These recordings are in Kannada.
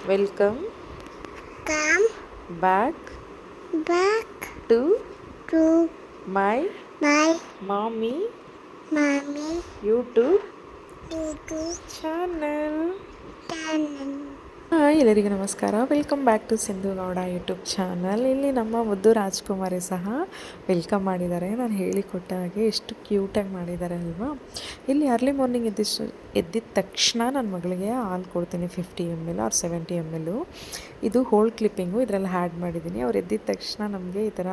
Welcome Come back back to to my my mommy mommy YouTube YouTube channel. channel. Hi ಎಲ್ಲರಿಗೂ ನಮಸ್ಕಾರ. Welcome back to Sindhu Gowda YouTube channel. ಇಲ್ಲಿ ನಮ್ಮ ಮುದ್ದು ರಾಜ್ಕುಮಾರಿ ಸಹ ವೆಲ್ಕಮ್ ಮಾಡಿದ್ದಾರೆ. ನಾನು ಹೇಳಿಕೊಟ್ಟ ಹಾಗೆ ಎಷ್ಟು ಕ್ಯೂಟಾಗಿ ಮಾಡಿದ್ದಾರೆ ಅಲ್ವಾ. ಇಲ್ಲಿ ಅರ್ಲಿ ಮಾರ್ನಿಂಗ್ ಎದ್ದಿದ ತಕ್ಷಣ ನನ್ನ ಮಗಳಿಗೆ ಹಾಲು ಕೊಡ್ತೀನಿ. 50 ml ಆರ್ 70 ml. ಇದು ಹೋಲ್ ಕ್ಲಿಪ್ಪಿಂಗು ಇದರಲ್ಲಿ ಆ್ಯಡ್ ಮಾಡಿದ್ದೀನಿ. ಅವ್ರು ಎದ್ದಿದ ತಕ್ಷಣ ನಮಗೆ ಈ ಥರ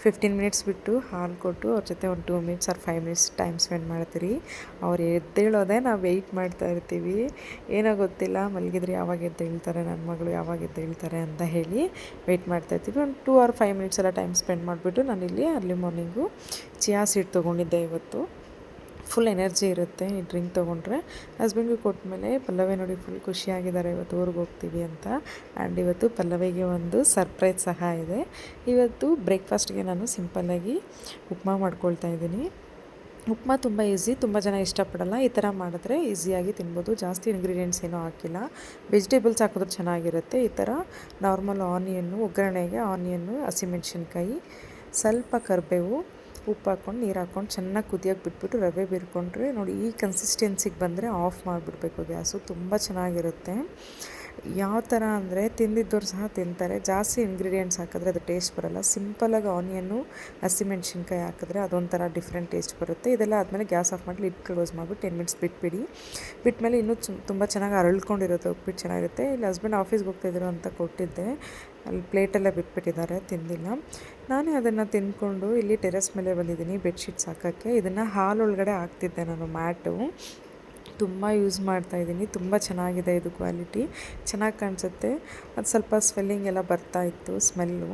15 ಮಿನಿಟ್ಸ್ ಬಿಟ್ಟು ಹಾಲು ಕೊಟ್ಟು ಅವ್ರ ಜೊತೆ ಒಂದು 2 minutes R 5 minutes time spend ಮಾಡ್ತೀರಿ. ಅವ್ರು ಎದ್ದೇಳೋದೇ ನಾವು ವೆಯ್ಟ್ ಮಾಡ್ತಾ ಇರ್ತೀವಿ. ಏನೋ ಗೊತ್ತಿಲ್ಲ, ಮಲಗಿದ್ರೆ ಯಾವಾಗ ಎದ್ದೇಳ್ತಾರೆ ನನ್ನ ಮಗಳು, ಯಾವಾಗ ಎದ್ದೇಳ್ತಾರೆ ಅಂತ ಹೇಳಿ ವೆಯ್ಟ್ ಮಾಡ್ತಾಯಿರ್ತೀವಿ. ಒಂದು 2 ಆರ್ 5 ಮಿನಿಟ್ಸ್ ಎಲ್ಲ ಟೈಮ್ ಸ್ಪೆಂಡ್ ಮಾಡಿಬಿಟ್ಟು ನಾನಿಲ್ಲಿ ಅರ್ಲಿ ಮಾರ್ನಿಂಗು ಚಿಯಾ ಸೀಡ್ ತೊಗೊಂಡಿದ್ದೆ. ಇವತ್ತು ಫುಲ್ ಎನರ್ಜಿ ಇರುತ್ತೆ ಈ ಡ್ರಿಂಕ್ ತೊಗೊಂಡ್ರೆ. ಹಸ್ಬೆಂಡ್ಗೆ ಕೊಟ್ಟಮೇಲೆ ಪಲ್ಲವಿ ನೋಡಿ ಫುಲ್ ಖುಷಿಯಾಗಿದ್ದಾರೆ, ಇವತ್ತು ಊರಿಗೆ ಹೋಗ್ತೀವಿ ಅಂತ. ಆ್ಯಂಡ್ ಇವತ್ತು ಪಲ್ಲವಿಗೆ ಒಂದು ಸರ್ಪ್ರೈಸ್ ಸಹ ಇದೆ. ಇವತ್ತು ಬ್ರೇಕ್ಫಾಸ್ಟ್ಗೆ ನಾನು ಸಿಂಪಲ್ಲಾಗಿ ಉಪ್ಮಾ ಮಾಡ್ಕೊಳ್ತಾ ಇದ್ದೀನಿ. ಉಪ್ಮಾ ತುಂಬ ಈಸಿ, ತುಂಬ ಜನ ಇಷ್ಟಪಡಲ್ಲ. ಈ ಥರ ಮಾಡಿದ್ರೆ ಈಸಿಯಾಗಿ ತಿನ್ಬೋದು. ಜಾಸ್ತಿ ಇಂಗ್ರೀಡಿಯೆಂಟ್ಸ್ ಏನೂ ಹಾಕಿಲ್ಲ, ವೆಜಿಟೇಬಲ್ಸ್ ಹಾಕಿದ್ರೆ ಚೆನ್ನಾಗಿರುತ್ತೆ. ಈ ಥರ ನಾರ್ಮಲ್ ಆನಿಯನ್ನು, ಒಗ್ಗರಣೆಗೆ ಆನಿಯನ್ನು, ಹಸಿಮೆಣ್ಸಿನ್ಕಾಯಿ, ಸ್ವಲ್ಪ ಕರಿಬೇವು, ಉಪ್ಪು ಹಾಕ್ಕೊಂಡು ನೀರು ಹಾಕ್ಕೊಂಡು ಚೆನ್ನಾಗಿ ಕುದಿಯೋಕ್ಕೆ ಬಿಟ್ಬಿಟ್ಟು ರವೆ ಬಿರ್ಕೊಂಡ್ರೆ ನೋಡಿ ಈ ಕನ್ಸಿಸ್ಟೆನ್ಸಿಗೆ ಬಂದರೆ ಆಫ್ ಮಾಡಿಬಿಡ್ಬೇಕು ಗ್ಯಾಸು. ತುಂಬ ಚೆನ್ನಾಗಿರುತ್ತೆ. ಯಾವ ಥರ ಅಂದರೆ ತಿಂದಿದ್ದವ್ರು ಸಹ ತಿಂತಾರೆ. ಜಾಸ್ತಿ ಇಂಗ್ರೀಡಿಯೆಂಟ್ಸ್ ಹಾಕಿದ್ರೆ ಅದು ಟೇಸ್ಟ್ ಬರೋಲ್ಲ. ಸಿಂಪಲಾಗಿ ಆನಿಯನ್ನು, ಹಸಿಮೆಣ್ಸಿನ್ಕಾಯಿ ಹಾಕಿದ್ರೆ ಅದೊಂಥರ ಡಿಫ್ರೆಂಟ್ ಟೇಸ್ಟ್ ಬರುತ್ತೆ. ಇದೆಲ್ಲ ಆದಮೇಲೆ ಗ್ಯಾಸ್ ಆಫ್ ಮಾಡಿ ಲಿಡ್ ಕ್ಲೋಸ್ ಮಾಡಿಬಿಟ್ಟು 10 ಮಿನಿಟ್ಸ್ ಬಿಟ್ಬಿಡಿ. ಬಿಟ್ಮೇಲೆ ಇನ್ನೂ ತುಂಬ ಚೆನ್ನಾಗಿ ಅರಳ್ಕೊಂಡಿರುತ್ತೆ, ಉಪ್ಪಿಟ್ಟು ಚೆನ್ನಾಗಿರುತ್ತೆ. ಇಲ್ಲಿ ಹಸ್ಬೆಂಡ್ ಆಫೀಸ್ಗೆ ಹೋಗ್ತಾಯಿದ್ರು ಅಂತ ಕೊಟ್ಟಿದ್ದೆ, ಅಲ್ಲಿ ಪ್ಲೇಟೆಲ್ಲ ಬಿಟ್ಬಿಟ್ಟಿದ್ದಾರೆ, ತಿಂದಿಲ್ಲ. ನಾನೇ ಅದನ್ನು ತಿಂದ್ಕೊಂಡು ಇಲ್ಲಿ ಟೆರೆಸ್ ಮೇಲೆ ಬಂದಿದ್ದೀನಿ ಬೆಡ್ಶೀಟ್ಸ್ ಹಾಕೋಕ್ಕೆ. ಇದನ್ನು ಹಾಲೊಳಗಡೆ ಹಾಕ್ತಿದ್ದೆ ನಾನು, ಮ್ಯಾಟು ತುಂಬ ಯೂಸ್ ಮಾಡ್ತಾಯಿದ್ದೀನಿ. ತುಂಬ ಚೆನ್ನಾಗಿದೆ ಇದು, ಕ್ವಾಲಿಟಿ ಚೆನ್ನಾಗಿ ಕಾಣಿಸುತ್ತೆ. ಅದು ಸ್ವಲ್ಪ ಸ್ವೆಲ್ಲಿಂಗ್ ಎಲ್ಲ ಬರ್ತಾಯಿತ್ತು ಸ್ಮೆಲ್ಲು,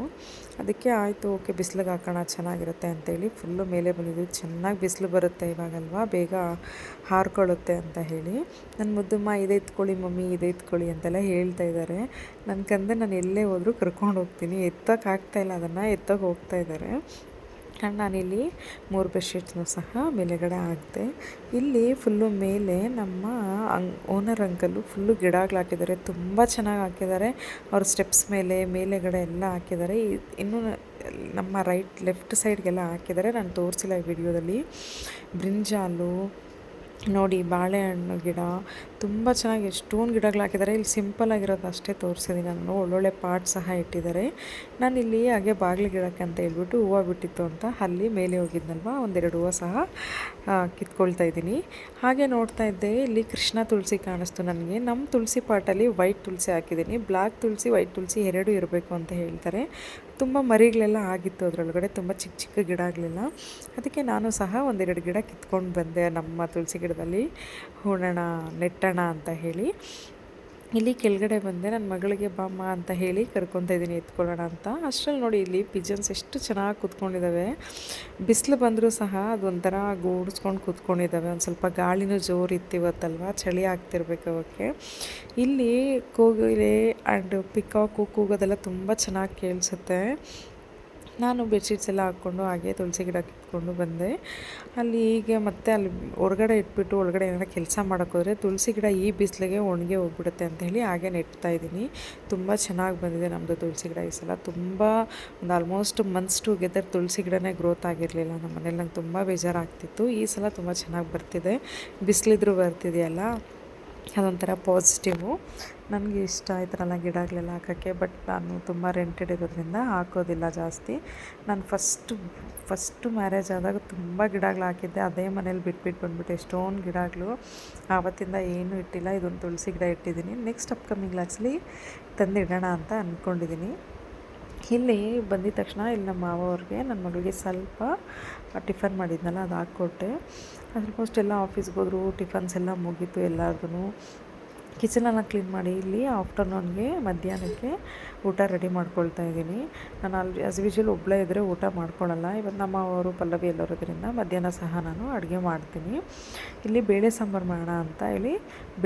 ಅದಕ್ಕೆ ಆಯಿತು ಓಕೆ ಬಿಸಿಲಿಗೆ ಹಾಕೋಣ ಚೆನ್ನಾಗಿರುತ್ತೆ ಅಂತೇಳಿ ಫುಲ್ಲು ಮೇಲೆ ಬಂದಿದ್ದು. ಚೆನ್ನಾಗಿ ಬಿಸಿಲು ಬರುತ್ತೆ ಇವಾಗಲ್ವಾ, ಬೇಗ ಹಾರ್ಕೊಳ್ಳುತ್ತೆ ಅಂತ ಹೇಳಿ ನನ್ನ ಮುದ್ದಮ್ಮ ಇದೇ ಎತ್ಕೊಳ್ಳಿ ಮಮ್ಮಿ, ಇದೇ ಎತ್ಕೊಳ್ಳಿ ಅಂತೆಲ್ಲ ಹೇಳ್ತಾ ಇದ್ದಾರೆ. ನನ್ನ ಕಂದೆ ನಾನು ಎಲ್ಲೇ ಹೋದರೂ ಕರ್ಕೊಂಡು ಹೋಗ್ತೀನಿ, ಎತ್ತೋಕೆ ಆಗ್ತಾಯಿಲ್ಲ, ಅದನ್ನು ಎತ್ತೋಕೆ ಹೋಗ್ತಾ ಇದ್ದಾರೆ. ಆ್ಯಂಡ್ ನಾನಿಲ್ಲಿ 3 ಬೆಡ್ಶೀಟ್ಸ್ನೂ ಸಹ ಮೇಲೆಗಡೆ ಹಾಕಿದೆ. ಇಲ್ಲಿ ಫುಲ್ಲು ಮೇಲೆ ನಮ್ಮ ಓನರ್ ಅಂಕಲು ಫುಲ್ಲು ಗಿಡಗಳು ಹಾಕಿದ್ದಾರೆ, ತುಂಬ ಚೆನ್ನಾಗಿ ಹಾಕಿದ್ದಾರೆ. ಅವ್ರ ಸ್ಟೆಪ್ಸ್ ಮೇಲೆ ಮೇಲೆಗಡೆ ಎಲ್ಲ ಹಾಕಿದ್ದಾರೆ. ಇನ್ನೂ ನಮ್ಮ ಲೆಫ್ಟ್ ಸೈಡ್ಗೆಲ್ಲ ಹಾಕಿದ್ದಾರೆ, ನಾನು ತೋರಿಸಿಲ್ಲ ಈ ವಿಡಿಯೋದಲ್ಲಿ. ಬ್ರಿಂಜಾಲು ನೋಡಿ, ಬಾಳೆಹಣ್ಣು ಗಿಡ ತುಂಬ ಚೆನ್ನಾಗಿ ಎಷ್ಟೊಂದು ಗಿಡಗಳು ಹಾಕಿದ್ದಾರೆ. ಇಲ್ಲಿ ಸಿಂಪಲ್ಲಾಗಿರೋದು ಅಷ್ಟೇ ತೋರಿಸಿದ್ದೀನಿ ನಾನು. ಒಳ್ಳೊಳ್ಳೆ ಪಾಟ್ ಸಹ ಇಟ್ಟಿದ್ದಾರೆ. ನಾನಿಲ್ಲಿ ಹಾಗೆ ಬಾಗಿಲು ಗಿಡಕ್ಕೆ ಅಂತ ಹೇಳ್ಬಿಟ್ಟು ಹೂವು ಬಿಟ್ಟಿತ್ತು ಅಂತ ಅಲ್ಲಿ ಮೇಲೆ ಹೋಗಿದ್ನಲ್ವ, ಒಂದೆರಡು ಹೂವು ಸಹ ಕಿತ್ಕೊಳ್ತಾ ಇದ್ದೀನಿ. ಹಾಗೆ ನೋಡ್ತಾ ಇದ್ದೆ, ಇಲ್ಲಿ ಕೃಷ್ಣ ತುಳಸಿ ಕಾಣಿಸ್ತು ನನಗೆ. ನಮ್ಮ ತುಳಸಿ ಪಾಟಲ್ಲಿ ವೈಟ್ ತುಳಸಿ ಹಾಕಿದ್ದೀನಿ. ಬ್ಲ್ಯಾಕ್ ತುಳಸಿ, ವೈಟ್ ತುಳಸಿ ಎರಡೂ ಇರಬೇಕು ಅಂತ ಹೇಳ್ತಾರೆ. ತುಂಬ ಮರಿಗಳೆಲ್ಲ ಆಗಿತ್ತು ಅದರೊಳಗಡೆ, ತುಂಬ ಚಿಕ್ಕ ಚಿಕ್ಕ ಗಿಡಗಳೆಲ್ಲ. ಅದಕ್ಕೆ ನಾನು ಸಹ ಒಂದೆರಡು ಗಿಡ ಕಿತ್ಕೊಂಡು ಬಂದೆ ನಮ್ಮ ತುಳಸಿ ಗಿಡದಲ್ಲಿ ಹೂಡೋಣ, ನೆಟ್ಟೋಣ ಅಂತ ಹೇಳಿ. ಇಲ್ಲಿ ಕೆಳಗಡೆ ಬಂದೆ, ನನ್ನ ಮಗಳಿಗೆ ಬಾಮ್ಮ ಅಂತ ಹೇಳಿ ಕರ್ಕೊತಾ ಇದ್ದೀನಿ ಎತ್ಕೊಳ್ಳೋಣ ಅಂತ. ಅಷ್ಟರಲ್ಲಿ ನೋಡಿ ಇಲ್ಲಿ ಪಿಜನ್ಸ್ ಎಷ್ಟು ಚೆನ್ನಾಗಿ ಕೂತ್ಕೊಂಡಿದ್ದಾವೆ. ಬಿಸಿಲು ಬಂದರೂ ಸಹ ಅದೊಂಥರ ಗೂಡಿಸ್ಕೊಂಡು ಕೂತ್ಕೊಂಡಿದ್ದಾವೆ. ಒಂದು ಸ್ವಲ್ಪ ಗಾಳಿನೂ ಜೋರಿತ್ತು ಇವತ್ತಲ್ವ, ಚಳಿ ಆಗ್ತಿರ್ಬೇಕು ಅವಕ್ಕೆ. ಇಲ್ಲಿ ಕೋಗಿಲೆ ಆ್ಯಂಡ್ ಪಿಕಾಕು ಕೂಗೋದೆಲ್ಲ ತುಂಬ ಚೆನ್ನಾಗಿ ಕೇಳಿಸುತ್ತೆ. ನಾನು ಬೆಡ್ಶೀಟ್ಸ್ ಎಲ್ಲ ಹಾಕ್ಕೊಂಡು ಹಾಗೆ ತುಳಸಿ ಗಿಡ ಕಿತ್ಕೊಂಡು ಬಂದೆ. ಅಲ್ಲಿ ಈಗ ಮತ್ತೆ ಅಲ್ಲಿ ಹೊರಗಡೆ ಇಟ್ಬಿಟ್ಟು ಒಳಗಡೆ ಏನಾರ ಕೆಲಸ ಮಾಡೋಕ್ಕೋದ್ರೆ ತುಳಸಿ ಗಿಡ ಈ ಬಿಸಿಲಿಗೆ ಒಣಗಿ ಹೋಗ್ಬಿಡುತ್ತೆ ಅಂತ ಹೇಳಿ ಹಾಗೆ ನೆಟ್ತಾಯಿದ್ದೀನಿ. ತುಂಬ ಚೆನ್ನಾಗಿ ಬಂದಿದೆ ನಮ್ಮದು ತುಳಸಿ ಗಿಡ ಈ ಸಲ. ತುಂಬ ಒಂದು ಆಲ್ಮೋಸ್ಟ್ ಮಂತ್ಸ್ ಟುಗೆದರ್ ತುಳಸಿ ಗಿಡನೇ ಗ್ರೋತ್ ಆಗಿರಲಿಲ್ಲ ನಮ್ಮ ಮನೇಲಿ. ನಂಗೆ ತುಂಬ ಬೇಜಾರಾಗ್ತಿತ್ತು. ಈ ಸಲ ತುಂಬ ಚೆನ್ನಾಗಿ ಬರ್ತಿದೆ, ಬಿಸಿಲಿದ್ರೂ ಬರ್ತಿದೆಯಲ್ಲ, ಅದೊಂಥರ ಪಾಸಿಟಿವು. ನನಗೆ ಇಷ್ಟ ಈ ಥರ ಎಲ್ಲ ಗಿಡಗಳೆಲ್ಲ ಹಾಕೋಕ್ಕೆ. ಬಟ್ ನಾನು ತುಂಬ ರೆಂಟೆಡ್ ಇರೋದ್ರಿಂದ ಹಾಕೋದಿಲ್ಲ ಜಾಸ್ತಿ. ನಾನು ಫಸ್ಟು ಮ್ಯಾರೇಜ್ ಆದಾಗ ತುಂಬ ಗಿಡಗಳು ಹಾಕಿದ್ದೆ, ಅದೇ ಮನೇಲಿ ಬಿಟ್ಬಿಟ್ಟು ಬಂದ್ಬಿಟ್ಟು ಎಷ್ಟೊಂದು ಗಿಡಗಳು. ಆವತ್ತಿಂದ ಏನೂ ಇಟ್ಟಿಲ್ಲ, ಇದೊಂದು ತುಳಸಿ ಗಿಡ ಇಟ್ಟಿದ್ದೀನಿ. ನೆಕ್ಸ್ಟ್ ಅಪ್ಕಮಿಂಗ್ ಲಾಕ್ಸಲ್ಲಿ ತಂದಿಡೋಣ ಅಂತ ಅಂದ್ಕೊಂಡಿದ್ದೀನಿ. ಇಲ್ಲಿ ಬಂದಿದ ತಕ್ಷಣ ಇಲ್ಲಿ ನಮ್ಮ ಮಾವ ಅವ್ರಿಗೆ ನನ್ನ ಮಗಳಿಗೆ ಸ್ವಲ್ಪ ಟಿಫನ್ ಮಾಡಿದ್ನಲ್ಲ ಅದು ಹಾಕ್ಕೊಟ್ಟೆ. ಆಲ್ಮೋಸ್ಟ್ ಎಲ್ಲ ಆಫೀಸ್ಗೆ ಹೋದ್ರು, ಟಿಫನ್ಸ್ ಎಲ್ಲ ಮುಗೀತು ಎಲ್ಲಾರ್ದು. ಕಿಚನೆಲ್ಲ ಕ್ಲೀನ್ ಮಾಡಿ ಇಲ್ಲಿ ಆಫ್ಟರ್ನೂನ್ಗೆ ಮಧ್ಯಾಹ್ನಕ್ಕೆ ಊಟ ರೆಡಿ ಮಾಡ್ಕೊಳ್ತಾ ಇದ್ದೀನಿ. ನಾನು ಆ್ಯಸ್ ಯೂಶ್ವಲ್ ಒಬ್ಬಳೇ ಇದ್ದರೆ ಊಟ ಮಾಡ್ಕೊಳ್ಳಲ್ಲ. ಇವತ್ತು ನಮ್ಮ ಅವರು ಪಲ್ಲವಿ ಎಲ್ಲರೋದ್ರಿಂದ ಮಧ್ಯಾಹ್ನ ಸಹ ನಾನು ಅಡುಗೆ ಮಾಡ್ತೀನಿ. ಇಲ್ಲಿ ಬೇಳೆ ಸಾಂಬಾರು ಮಾಡೋಣ ಅಂತ ಹೇಳಿ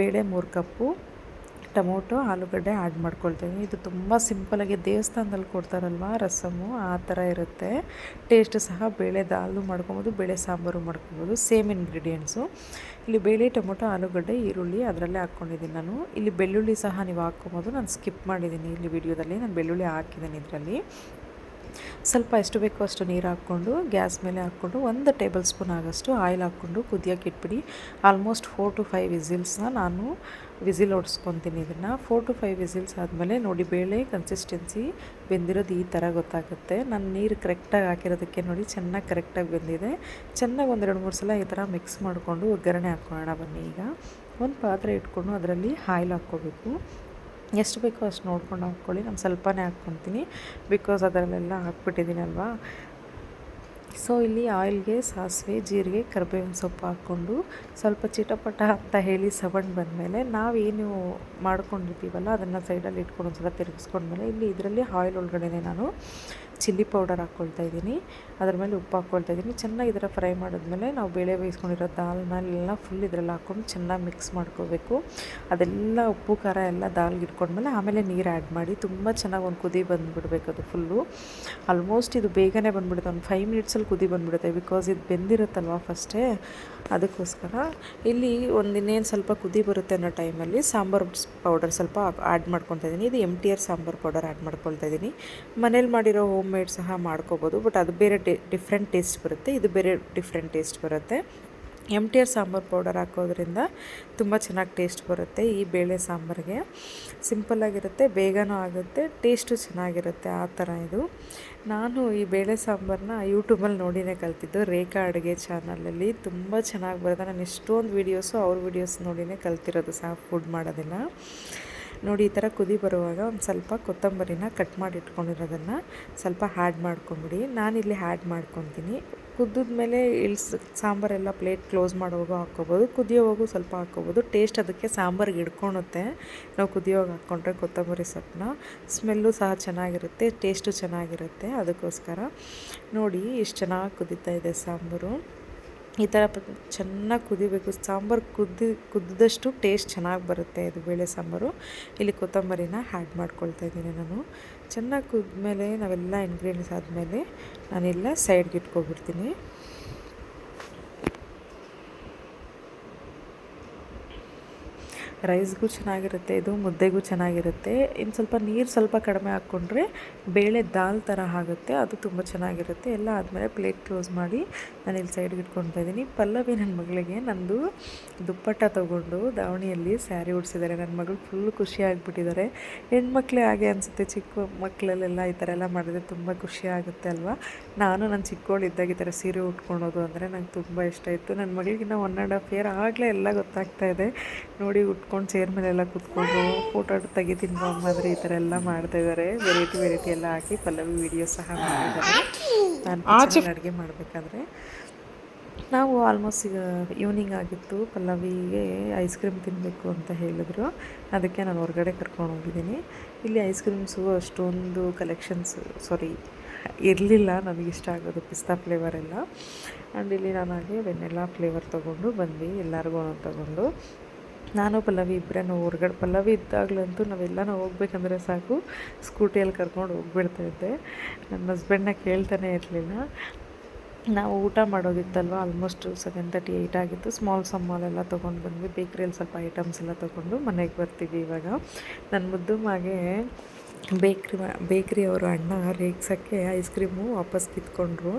ಬೇಳೆ 3 ಕಪ್ಪು, ಟೊಮೊಟೊ ಆಲೂಗಡ್ಡೆ ಆ್ಯಡ್ ಮಾಡ್ಕೊಳ್ತೀನಿ. ಇದು ತುಂಬ ಸಿಂಪಲಾಗಿ ದೇವಸ್ಥಾನದಲ್ಲಿ ಕೊಡ್ತಾರಲ್ವ ರಸಮ್ಮು, ಆ ಥರ ಇರುತ್ತೆ. ಟೇಸ್ಟ್ ಸಹ ಬೇಳೆ ದಾಲು ಮಾಡ್ಕೊಬೋದು, ಬೇಳೆ ಸಾಂಬಾರು ಮಾಡ್ಕೊಬೋದು, ಸೇಮ್ ಇಂಗ್ರೀಡಿಯೆಂಟ್ಸು. ಇಲ್ಲಿ ಬೇಳೆ, ಟೊಮೊಟೊ, ಆಲೂಗಡ್ಡೆ, ಈರುಳ್ಳಿ ಅದರಲ್ಲೇ ಹಾಕ್ಕೊಂಡಿದ್ದೀನಿ ನಾನು. ಇಲ್ಲಿ ಬೆಳ್ಳುಳ್ಳಿ ಸಹ ನೀವು ಹಾಕ್ಕೊಬೋದು, ನಾನು ಸ್ಕಿಪ್ ಮಾಡಿದ್ದೀನಿ ಇಲ್ಲಿ ವಿಡಿಯೋದಲ್ಲಿ. ನಾನು ಬೆಳ್ಳುಳ್ಳಿ ಹಾಕಿದ್ದೀನಿ ಇದರಲ್ಲಿ. ಸ್ವಲ್ಪ ಎಷ್ಟು ಬೇಕೋ ಅಷ್ಟು ನೀರು ಹಾಕ್ಕೊಂಡು ಗ್ಯಾಸ್ ಮೇಲೆ ಹಾಕ್ಕೊಂಡು 1 ಟೇಬಲ್ ಸ್ಪೂನ್ ಆಗೋಷ್ಟು ಆಯಿಲ್ ಹಾಕ್ಕೊಂಡು ಕುದಿಯೋಕೆ ಇಟ್ಬಿಡಿ. ಆಲ್ಮೋಸ್ಟ್ 4 to 5 ವಿಸಿಲ್ಸ್ನ ನಾನು ವಿಸಿಲ್ ಹೊಡ್ಸ್ಕೊತೀನಿ. ಇದನ್ನು 4 to 5 ವಿಸಿಲ್ಸ್ ಆದಮೇಲೆ ನೋಡಿ ಬೇಳೆ ಕನ್ಸಿಸ್ಟೆನ್ಸಿ ಬೆಂದಿರೋದು ಈ ಥರ ಗೊತ್ತಾಗುತ್ತೆ. ನಾನು ನೀರು ಕರೆಕ್ಟಾಗಿ ಹಾಕಿರೋದಕ್ಕೆ ನೋಡಿ ಚೆನ್ನಾಗಿ ಕರೆಕ್ಟಾಗಿ ಬೆಂದಿದೆ. ಚೆನ್ನಾಗಿ 1-2-3 ಸಲ ಈ ಥರ ಮಿಕ್ಸ್ ಮಾಡಿಕೊಂಡು ಒಗ್ಗರಣೆ ಹಾಕ್ಕೊಳ್ಳೋಣ ಬನ್ನಿ. ಈಗ ಒಂದು ಪಾತ್ರೆ ಇಟ್ಕೊಂಡು ಅದರಲ್ಲಿ ಆಯಿಲ್ ಹಾಕ್ಕೋಬೇಕು. ಎಷ್ಟು ಬೇಕೋ ಅಷ್ಟು ನೋಡ್ಕೊಂಡು ಹಾಕ್ಕೊಳ್ಳಿ. ನಾನು ಸ್ವಲ್ಪನೇ ಹಾಕ್ಕೊತೀನಿ, ಬಿಕಾಸ್ ಅದರಲ್ಲೆಲ್ಲ ಹಾಕ್ಬಿಟ್ಟಿದ್ದೀನಲ್ವಾ. ಸೊ ಇಲ್ಲಿ ಆಯಿಲ್ಗೆ ಸಾಸಿವೆ, ಜೀರಿಗೆ, ಕರಿಬೇವಿನ ಸೊಪ್ಪು ಹಾಕ್ಕೊಂಡು ಸ್ವಲ್ಪ ಚಿಟಪಟ ಅಂತ ಹೇಳಿ ಸೌಂಡ್ ಬಂದಮೇಲೆ ನಾವೇನು ಮಾಡ್ಕೊಂಡಿರ್ತೀವಲ್ಲ ಅದನ್ನು ಸೈಡಲ್ಲಿ ಇಟ್ಕೊಂಡು ಒಂದು ಸಲ ತಿರುಗಿಸ್ಕೊಂಡ್ಮೇಲೆ ಇಲ್ಲಿ ಇದರಲ್ಲಿ ಆಯಿಲ್ ಒಳಗಡೆ ನಾನು ಚಿಲ್ಲಿ ಪೌಡರ್ ಹಾಕ್ಕೊಳ್ತಾ ಇದ್ದೀನಿ. ಅದ್ರ ಮೇಲೆ ಉಪ್ಪು ಹಾಕ್ಕೊಳ್ತಾ ಇದ್ದೀನಿ. ಚೆನ್ನಾಗಿ ಇದರ ಫ್ರೈ ಮಾಡಿದ್ಮೇಲೆ ನಾವು ಬೇಳೆ ಬೇಯಿಸ್ಕೊಂಡಿರೋ ದಾಲ್ನೆಲ್ಲ ಫುಲ್ ಇದರಲ್ಲಿ ಹಾಕ್ಕೊಂಡು ಚೆನ್ನಾಗಿ ಮಿಕ್ಸ್ ಮಾಡ್ಕೋಬೇಕು. ಅದೆಲ್ಲ ಉಪ್ಪು ಖಾರ ಎಲ್ಲ ದಾಲ್ಗೆ ಇಟ್ಕೊಂಡ್ಮೇಲೆ ಆಮೇಲೆ ನೀರು ಆ್ಯಡ್ ಮಾಡಿ ತುಂಬ ಚೆನ್ನಾಗಿ ಒಂದು ಕುದಿ ಬಂದುಬಿಡ್ಬೇಕು. ಅದು ಫುಲ್ಲು ಆಲ್ಮೋಸ್ಟ್ ಇದು ಬೇಗನೆ ಬಂದುಬಿಡುತ್ತೆ, ಒಂದು 5 ಮಿನಿಟ್ಸಲ್ಲಿ ಕುದಿ ಬಂದುಬಿಡುತ್ತೆ, ಬಿಕಾಸ್ ಇದು ಬೆಂದಿರುತ್ತಲ್ವ ಫಸ್ಟೇ. ಅದಕ್ಕೋಸ್ಕರ ಇಲ್ಲಿ ಇನ್ನೇನು ಸ್ವಲ್ಪ ಕುದಿ ಬರುತ್ತೆ ಅನ್ನೋ ಟೈಮಲ್ಲಿ ಸಾಂಬಾರು ಪೌಡರ್ ಸ್ವಲ್ಪ ಆ್ಯಡ್ ಮಾಡ್ಕೊತಾ ಇದ್ದೀನಿ. ಇದು MTR ಸಾಂಬಾರು ಪೌಡರ್ ಆ್ಯಡ್ ಮಾಡ್ಕೊಳ್ತಾ ಇದ್ದೀನಿ. ಮನೇಲಿ ಮಾಡಿರೋ ಹೋಮ್ ಮೇಡ್ ಸಹ ಮಾಡ್ಕೋಬೋದು, ಬಟ್ ಅದು ಬೇರೆ ಡಿಫ್ರೆಂಟ್ ಟೇಸ್ಟ್ ಬರುತ್ತೆ, ಇದು ಬೇರೆ ಡಿಫ್ರೆಂಟ್ ಟೇಸ್ಟ್ ಬರುತ್ತೆ. MTR ಸಾಂಬಾರು ಪೌಡರ್ ಹಾಕೋದ್ರಿಂದ ತುಂಬ ಚೆನ್ನಾಗಿ ಟೇಸ್ಟ್ ಬರುತ್ತೆ ಈ ಬೇಳೆ ಸಾಂಬಾರಿಗೆ. ಸಿಂಪಲ್ಲಾಗಿರುತ್ತೆ, ಬೇಗನೂ ಆಗುತ್ತೆ, ಟೇಸ್ಟು ಚೆನ್ನಾಗಿರುತ್ತೆ. ಆ ಥರ ಇದು ನಾನು ಈ ಬೇಳೆ ಸಾಂಬಾರನ್ನ ಯೂಟ್ಯೂಬಲ್ಲಿ ನೋಡಿನೇ ಕಲ್ತಿದ್ದು. ರೇಖಾ ಅಡುಗೆ ಚಾನಲಲ್ಲಿ ತುಂಬ ಚೆನ್ನಾಗಿ ಬರುತ್ತೆ. ನಾನು ಎಷ್ಟೊಂದು ವೀಡಿಯೋಸು ಅವ್ರ ವೀಡಿಯೋಸ್ ನೋಡಿನೇ ಕಲ್ತಿರೋದು ಸಹ ಫುಡ್ ಮಾಡೋದನ್ನು. ನೋಡಿ ಈ ಥರ ಕುದಿ ಬರುವಾಗ ಒಂದು ಸ್ವಲ್ಪ ಕೊತ್ತಂಬರಿನ ಕಟ್ ಮಾಡಿ ಇಟ್ಕೊಂಡಿರೋದನ್ನು ಸ್ವಲ್ಪ ಆ್ಯಡ್ ಮಾಡ್ಕೊಂಬಿಡಿ. ನಾನಿಲ್ಲಿ ಆ್ಯಡ್ ಮಾಡ್ಕೊತೀನಿ. ಕುದ್ದಿದ್ಮೇಲೆ ಸಾಂಬಾರೆಲ್ಲ ಪ್ಲೇಟ್ ಕ್ಲೋಸ್ ಮಾಡೋವಾಗೂ ಹಾಕ್ಕೋಬೋದು, ಕುದಿಯೋವಾಗೂ ಸ್ವಲ್ಪ ಹಾಕ್ಕೋಬೋದು. ಟೇಸ್ಟ್ ಅದಕ್ಕೆ ಸಾಂಬಾರಿಗೆ ಹಿಡ್ಕೊಳುತ್ತೆ ನಾವು ಕುದಿಯೋವಾಗ ಹಾಕ್ಕೊಂಡ್ರೆ ಕೊತ್ತಂಬರಿ ಸೊಪ್ಪನ್ನ. ಸ್ಮೆಲ್ಲು ಸಹ ಚೆನ್ನಾಗಿರುತ್ತೆ, ಟೇಸ್ಟು ಚೆನ್ನಾಗಿರುತ್ತೆ. ಅದಕ್ಕೋಸ್ಕರ ನೋಡಿ ಎಷ್ಟು ಚೆನ್ನಾಗಿ ಕುದೀತಾ ಇದೆ ಸಾಂಬಾರು. ಈ ಥರ ಚೆನ್ನಾಗಿ ಕುದಿಬೇಕು. ಸಾಂಬಾರು ಕುದ್ದಿದಷ್ಟು ಟೇಸ್ಟ್ ಚೆನ್ನಾಗಿ ಬರುತ್ತೆ ಇದು ಬೇಳೆ ಸಾಂಬಾರು. ಇಲ್ಲಿ ಕೊತ್ತಂಬರಿನ ಆ್ಯಡ್ ಮಾಡ್ಕೊಳ್ತಾ ಇದ್ದೀನಿ ನಾನು. ಚೆನ್ನಾಗಿ ಕುದ್ಮೇಲೆ ನಾವೆಲ್ಲ ಇಂಗ್ರೀಡಿಯೆಂಟ್ಸ್ ಆದಮೇಲೆ ನಾನೆಲ್ಲ ಸೈಡ್ಗೆ ಇಟ್ಕೊಬಿಡ್ತೀನಿ. ರೈಸ್ಗೂ ಚೆನ್ನಾಗಿರುತ್ತೆ, ಇದು ಮುದ್ದೆಗೂ ಚೆನ್ನಾಗಿರುತ್ತೆ. ಇನ್ನು ಸ್ವಲ್ಪ ನೀರು ಸ್ವಲ್ಪ ಕಡಿಮೆ ಹಾಕ್ಕೊಂಡ್ರೆ ಬೇಳೆ ದಾಲ್ ಥರ ಆಗುತ್ತೆ, ಅದು ತುಂಬ ಚೆನ್ನಾಗಿರುತ್ತೆ. ಎಲ್ಲ ಆದಮೇಲೆ ಪ್ಲೇಟ್ ಕ್ಲೋಸ್ ಮಾಡಿ ನಾನಿಲ್ಲಿ ಸೈಡ್ಗೆ ಇಟ್ಕೊಳ್ತಾ ಇದ್ದೀನಿ. ಪಲ್ಲವಿ ನನ್ನ ಮಗಳಿಗೆ ನಂದು ದುಪ್ಪಟ್ಟ ತೊಗೊಂಡು ದಾವಣಿಯಲ್ಲಿ ಸ್ಯಾರಿ ಉಡಿಸಿದ್ದಾರೆ. ನನ್ನ ಮಗಳು ಫುಲ್ಲು ಖುಷಿ ಆಗಿಬಿಟ್ಟಿದ್ದಾರೆ. ಹೆಣ್ಮಕ್ಳೇ ಹಾಗೆ ಅನಿಸುತ್ತೆ, ಚಿಕ್ಕ ಮಕ್ಕಳಲ್ಲೆಲ್ಲ ಈ ಥರ ಎಲ್ಲ ಮಾಡಿದ್ರೆ ತುಂಬ ಖುಷಿ ಆಗುತ್ತೆ ಅಲ್ವಾ. ನಾನು ನನ್ನ ಚಿಕ್ಕವಳಿದ್ದಾಗ ಈ ಥರ ಸೀರೆ ಉಟ್ಕೊಳೋದು ಅಂದರೆ ನಂಗೆ ತುಂಬ ಇಷ್ಟ ಇತ್ತು. ನನ್ನ ಮಗಳಿಗಿನ್ನ 1.5 year ಆಗಲೇ ಎಲ್ಲ ಗೊತ್ತಾಗ್ತಾ ಇದೆ. ನೋಡಿ ಉಟ್ಕೊಂಡು ಚೇರ್ ಮೇಲೆಲ್ಲ ಕೂತ್ಕೊಂಡು ಫೋಟೋ ತೆಗಿತೀನಿ ಅಮ್ಮ ಅಂದರೆ ಈ ಥರ ಎಲ್ಲ ಮಾಡ್ತಾಯಿದ್ದಾರೆ. ವೆರೈಟಿ ಎಲ್ಲ ಹಾಕಿ ಪಲ್ಲವಿ ವೀಡಿಯೋ ಸಹ ಮಾಡಿದ್ದಾರೆ. ನಾನು ಅಡುಗೆ ಮಾಡಬೇಕಾದ್ರೆ ನಾವು ಆಲ್ಮೋಸ್ಟ್ ಈಗ ಈವ್ನಿಂಗ್ ಆಗಿತ್ತು. ಪಲ್ಲವಿಗೆ ಐಸ್ ಕ್ರೀಮ್ ತಿನ್ನಬೇಕು ಅಂತ ಹೇಳಿದ್ರು, ಅದಕ್ಕೆ ನಾನು ಹೊರಗಡೆ ಕರ್ಕೊಂಡು ಹೋಗಿದ್ದೀನಿ. ಇಲ್ಲಿ ಐಸ್ ಕ್ರೀಮ್ಸು ಅಷ್ಟೊಂದು ಇರಲಿಲ್ಲ ನನಗಿಷ್ಟ ಆಗೋದು ಪಿಸ್ತಾ ಫ್ಲೇವರೆಲ್ಲ. ಆ್ಯಂಡ್ ಇಲ್ಲಿ ನಾನು ಹಾಗೆ ವೆನ್ನೆಲ್ಲ ಫ್ಲೇವರ್ ತೊಗೊಂಡು ಬಂದ್ವಿ, ಎಲ್ಲರಿಗೂ ತೊಗೊಂಡು. ನಾನು ಪಲ್ಲವಿ ಇಬ್ಬರೇ ಹೊರಗಡೆ. ಪಲ್ಲವಿ ಇದ್ದಾಗಲಂತೂ ನಾವೆಲ್ಲನೂ ಹೋಗ್ಬೇಕಂದ್ರೆ ಸಾಕು ಸ್ಕೂಟಿಯಲ್ಲಿ ಕರ್ಕೊಂಡು ಹೋಗ್ಬಿಡ್ತಾಯಿದ್ದೆ. ನನ್ನ ಹಸ್ಬೆಂಡ್ನ ಕೇಳ್ತಾನೆ ಇರಲಿಲ್ಲ. ನಾವು ಊಟ ಮಾಡೋದಿತ್ತಲ್ವ, ಆಲ್ಮೋಸ್ಟ್ 7:38 ಆಗಿತ್ತು. ಸ್ಮಾಲೆಲ್ಲ ತೊಗೊಂಡು ಬಂದ್ವಿ. ಬೇಕ್ರಿಯಲ್ಲಿ ಸ್ವಲ್ಪ ಐಟಮ್ಸ್ ಎಲ್ಲ ತೊಗೊಂಡು ಮನೆಗೆ ಬರ್ತೀವಿ ಇವಾಗ. ನನ್ನ ಮುದ್ದು ಮಾಗೆ ಬೇಕ್ರಿ ಅವರು ಅಣ್ಣ ರೇಗ್ಸೋಕ್ಕೆ ಐಸ್ ಕ್ರೀಮು ವಾಪಸ್ ಕಿತ್ಕೊಂಡ್ರು.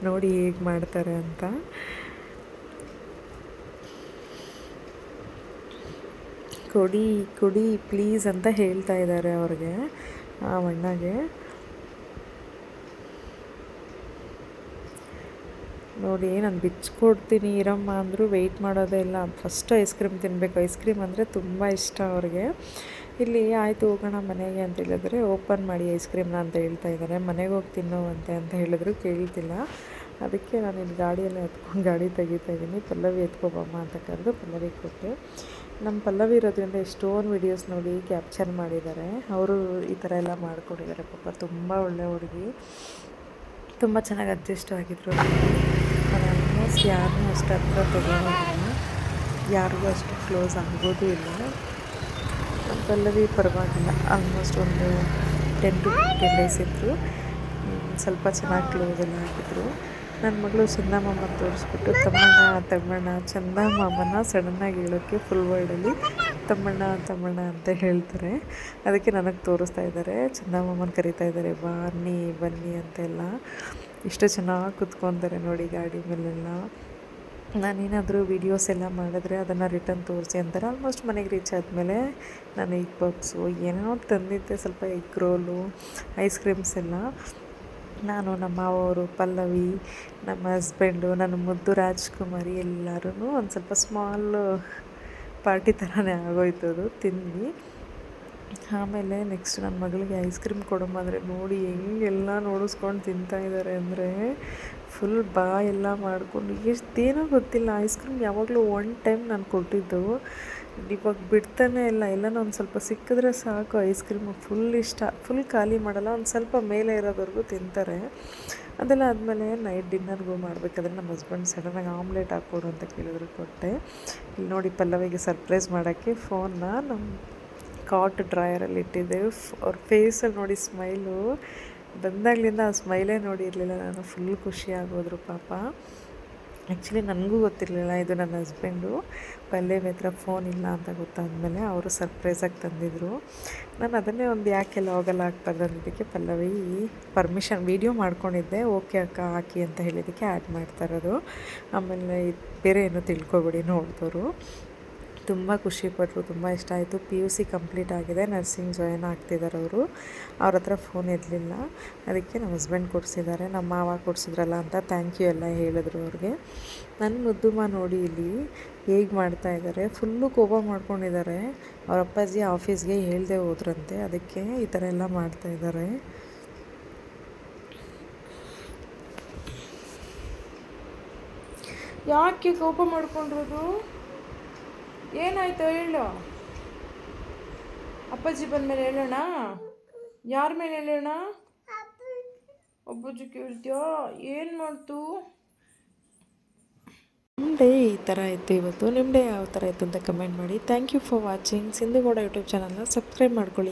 ನೋಡಿ ಹೇಗೆ ಮಾಡ್ತಾರೆ ಅಂತ. ಕೊಡಿ ಪ್ಲೀಸ್ ಅಂತ ಹೇಳ್ತಾ ಇದ್ದಾರೆ ಅವ್ರಿಗೆ, ಆ ಅಣ್ಣಗೆ. ನೋಡಿ ನಾನು ಬಿಚ್ಕೊಡ್ತೀನಿ ಇರಮ್ಮ ಅಂದರೂ ವೆಯ್ಟ್ ಮಾಡೋದೇ ಇಲ್ಲ. ಫಸ್ಟ್ ಐಸ್ ಕ್ರೀಮ್ ತಿನ್ನಬೇಕು. ಐಸ್ ಕ್ರೀಮ್ ಅಂದರೆ ತುಂಬ ಇಷ್ಟ ಅವ್ರಿಗೆ. ಇಲ್ಲಿ ಆಯಿತು ಹೋಗೋಣ ಮನೆಗೆ ಅಂತ ಹೇಳಿದ್ರೆ ಓಪನ್ ಮಾಡಿ ಐಸ್ ಕ್ರೀಮ್ನ ಅಂತ ಹೇಳ್ತಾ ಇದ್ದಾರೆ. ಮನೆಗೆ ಹೋಗಿ ತಿನ್ನೋವಂತೆ ಅಂತ ಹೇಳಿದ್ರು, ಕೇಳ್ತಿಲ್ಲ. ಅದಕ್ಕೆ ನಾನು ಇಲ್ಲಿ ಗಾಡಿಯೆಲ್ಲ ಎತ್ಕೊಂಡು ಗಾಡಿ ತೆಗಿತಾ ಇದ್ದೀನಿ. ಪಲ್ಲವಿ ಎತ್ಕೊಬಮ್ಮ ಅಂತ ಕರೆದು ಪಲ್ಲವಿ ಕೊಟ್ಟೆ. ನಮ್ಮ ಪಲ್ಲವಿ ಇರೋದ್ರಿಂದ ಎಷ್ಟೊಂದು ವೀಡಿಯೋಸ್ ನೋಡಿ ಕ್ಯಾಪ್ಚರ್ ಮಾಡಿದ್ದಾರೆ. ಅವರು ಈ ಥರ ಎಲ್ಲ ಮಾಡ್ಕೊಂಡಿದ್ದಾರೆ. ಪಾಪ ತುಂಬ ಒಳ್ಳೆ ಹುಡುಗಿ, ತುಂಬ ಚೆನ್ನಾಗಿ ಅಡ್ಜಸ್ಟ್ ಆಗಿದ್ರು. ನಾನು ಆಲ್ಮೋಸ್ಟ್ ಯಾರನ್ನೂ ಅಷ್ಟು ಹತ್ರ ತೊಗೊಳೋದಿಲ್ಲ, ಯಾರಿಗೂ ಅಷ್ಟು ಕ್ಲೋಸ್ ಆಗೋದು ಇಲ್ಲ. ಪಲ್ಲವಿ ಪರವಾಗಿಲ್ಲ, ಆಲ್ಮೋಸ್ಟ್ ಒಂದು 10 to 15 ಡೇಸ್ ಇದ್ದರು. ಸ್ವಲ್ಪ ಚೆನ್ನಾಗಿ ಕ್ಲೋಸ್ ಎಲ್ಲ ಆಗಿದ್ರು. ನನ್ನ ಮಗಳು ಚಂದಮಾಮನ ತೋರಿಸ್ಬಿಟ್ಟು ತಮ್ಮಣ್ಣ ಚಂದಮಾಮನ ಸಡನ್ನಾಗಿ ಹೇಳೋಕ್ಕೆ ಫುಲ್ ವರ್ಡಲ್ಲಿ ತಮ್ಮಣ್ಣ ಅಂತ ಹೇಳ್ತಾರೆ. ಅದಕ್ಕೆ ನನಗೆ ತೋರಿಸ್ತಾ ಇದ್ದಾರೆ, ಚಂದಮಾಮನ ಕರಿತಾ ಇದ್ದಾರೆ, ಬನ್ನಿ ಅಂತೆಲ್ಲ. ಎಷ್ಟು ಚೆನ್ನಾಗಿ ಕುತ್ಕೊತಾರೆ ನೋಡಿ ಗಾಡಿ ಮೇಲೆಲ್ಲ. ನಾನೇನಾದರೂ ವೀಡಿಯೋಸ್ ಎಲ್ಲ ಮಾಡಿದ್ರೆ ಅದನ್ನು ರಿಟರ್ನ್ ತೋರಿಸಿ ಅಂತಾರೆ. ಆಲ್ಮೋಸ್ಟ್ ಮನೆಗೆ ರೀಚ್ ಆದಮೇಲೆ ನಾನು ಎಗ್ ಪಪ್ಸು ಏನೋ ತಂದಿದ್ದೆ, ಸ್ವಲ್ಪ ಎಗ್ ರೋಲು, ಐಸ್ ಕ್ರೀಮ್ಸ್ ಎಲ್ಲ. ನಾನು, ನಮ್ಮ ಮಾವವರು, ಪಲ್ಲವಿ, ನಮ್ಮ ಹಸ್ಬೆಂಡು, ನನ್ನ ಮುದ್ದು ರಾಜ್ಕುಮಾರಿ ಎಲ್ಲರೂ ಒಂದು ಸ್ವಲ್ಪ ಸ್ಮಾಲ್ ಪಾರ್ಟಿ ಥರನೇ ಆಗೋಯ್ತದು ತಿಂದ್ವಿ. ಆಮೇಲೆ ನೆಕ್ಸ್ಟ್ ನನ್ನ ಮಗಳಿಗೆ ಐಸ್ ಕ್ರೀಮ್ ಕೊಡಂಬಂದರೆ ನೋಡಿ ಹೆಂಗೆಲ್ಲ ನೋಡಿಸ್ಕೊಂಡು ತಿಂತಾಯಿದ್ದಾರೆ ಅಂದರೆ ಫುಲ್ ಬಾಯೆಲ್ಲ ಮಾಡಿಕೊಂಡು ಎಷ್ಟೇನೋ ಗೊತ್ತಿಲ್ಲ. ಐಸ್ ಕ್ರೀಮ್ ಯಾವಾಗಲೂ ಒನ್ ಟೈಮ್ ನಾನು ಕೊಟ್ಟಿದ್ದು, ಇವಾಗ ಬಿಡ್ತಾನೆ ಇಲ್ಲ. ಎಲ್ಲನೂ ಒಂದು ಸ್ವಲ್ಪ ಸಿಕ್ಕಿದ್ರೆ ಸಾಕು ಐಸ್ ಕ್ರೀಮು ಫುಲ್ ಇಷ್ಟ. ಫುಲ್ ಖಾಲಿ ಮಾಡಲ್ಲ, ಒಂದು ಸ್ವಲ್ಪ ಮೇಲೆ ಇರೋದವರೆಗೂ ತಿಂತಾರೆ. ಅದೆಲ್ಲ ಆದಮೇಲೆ ನೈಟ್ ಡಿನ್ನರ್ಗೂ ಮಾಡಬೇಕಾದ್ರೆ ನಮ್ಮ ಹಸ್ಬೆಂಡ್ ಸಡನ್ನಾಗಿ ಆಮ್ಲೆಟ್ ಹಾಕ್ಕೊಡು ಅಂತ ಕೇಳಿದ್ರು, ಕೊಟ್ಟೆ. ಇಲ್ಲಿ ನೋಡಿ ಪಲ್ಲವಿಗೆ ಸರ್ಪ್ರೈಸ್ ಮಾಡೋಕ್ಕೆ ಫೋನ್ನ ನಮ್ಮ ಕಾಟ್ ಡ್ರಾಯರಲ್ಲಿ ಇಟ್ಟಿದ್ದೆ. ಅವ್ರ ಫೇಸಲ್ಲಿ ನೋಡಿ ಸ್ಮೈಲು, ಬಂದಾಗಲಿಂದ ಆ ಸ್ಮೈಲೇ ನೋಡಿರಲಿಲ್ಲ ನಾನು. ಫುಲ್ ಖುಷಿಯಾಗೋದ್ರು ಪಾಪ. ಆ್ಯಕ್ಚುಲಿ ನನಗೂ ಗೊತ್ತಿರಲಿಲ್ಲ ಇದು ನನ್ನ ಹಸ್ಬೆಂಡು. ಪಲ್ಲವಿ ಹತ್ರ ಫೋನ್ ಇಲ್ಲ ಅಂತ ಗೊತ್ತಾದಮೇಲೆ ಅವರು ಸರ್ಪ್ರೈಸಾಗಿ ತಂದಿದ್ರು. ನಾನು ಅದನ್ನೇ ಒಂದು ಯಾಕೆಲ್ಲ ಹೋಗಲ್ಲ ಹಾಕ್ಬಾರ್ದು ಅಂದಿದ್ದಕ್ಕೆ ಪಲ್ಲವಿ ಪರ್ಮಿಷನ್ ವೀಡಿಯೋ ಮಾಡ್ಕೊಂಡಿದ್ದೆ, ಓಕೆ ಅಕ್ಕ ಹಾಕಿ ಅಂತ ಹೇಳಿದ್ದಕ್ಕೆ ಆ್ಯಡ್ ಮಾಡ್ತಾ ಇರೋದು. ಆಮೇಲೆ ಬೇರೆ ಏನೂ ತಿಳ್ಕೊಬೇಡಿ ನೋಡಿದವರು. ತುಂಬ ಖುಷಿಪಟ್ಟರು, ತುಂಬ ಇಷ್ಟ ಆಯಿತು. PUC ಕಂಪ್ಲೀಟ್ ಆಗಿದೆ, ನರ್ಸಿಂಗ್ ಜಾಯಿನ್ ಆಗ್ತಿದ್ದಾರೆ ಅವರು. ಅವ್ರ ಹತ್ರ ಫೋನ್ ಇರಲಿಲ್ಲ, ಅದಕ್ಕೆ ನಮ್ಮ ಹಸ್ಬೆಂಡ್ ಕೊಡಿಸಿದ್ದಾರೆ. ನಮ್ಮ ಮಾವ ಕೊಡಿಸಿದ್ರಲ್ಲ ಅಂತ ಥ್ಯಾಂಕ್ ಯು ಎಲ್ಲ ಹೇಳಿದ್ರು ಅವ್ರಿಗೆ. ನನ್ನ ಮುದ್ದುಮ್ಮ ನೋಡಿ ಇಲ್ಲಿ ಹೇಗೆ ಮಾಡ್ತಾಯಿದ್ದಾರೆ, ಫುಲ್ಲು ಕೋಪ ಮಾಡ್ಕೊಂಡಿದ್ದಾರೆ. ಅವ್ರ ಅಪ್ಪಾಜಿ ಆಫೀಸ್ಗೆ ಹೇಳ್ದೆ ಹೋದ್ರಂತೆ, ಅದಕ್ಕೆ ಈ ಥರ ಎಲ್ಲ ಮಾಡ್ತಾಯಿದ್ದಾರೆ. ಯಾಕೆ ಕೋಪ ಮಾಡ್ಕೊಂಡಿರೋದು? ಏನಾಯ್ತು ಹೇಳು. ಅಪ್ಪಾಜಿ ಬಂದಮೇಲೆ ಹೇಳೋಣ? ಯಾರ ಮೇಲೆ ಹೇಳೋಣ? ಅಪ್ಪಾಜಿ ಕೇಳ್ತೀಯಾ? ಏನು ಮಾಡ್ತು? ನಮ್ಮ ಡೇ ಈ ಥರ ಇತ್ತು ಇವತ್ತು. ನಿಮ್ಮ ಡೇ ಯಾವ ಥರ ಇತ್ತು ಅಂತ ಕಮೆಂಟ್ ಮಾಡಿ. Thank you for watching. Sindhu Gowda YouTube ಚಾನಲ್ನ ಸಬ್ಸ್ಕ್ರೈಬ್ ಮಾಡ್ಕೊಳ್ಳಿ.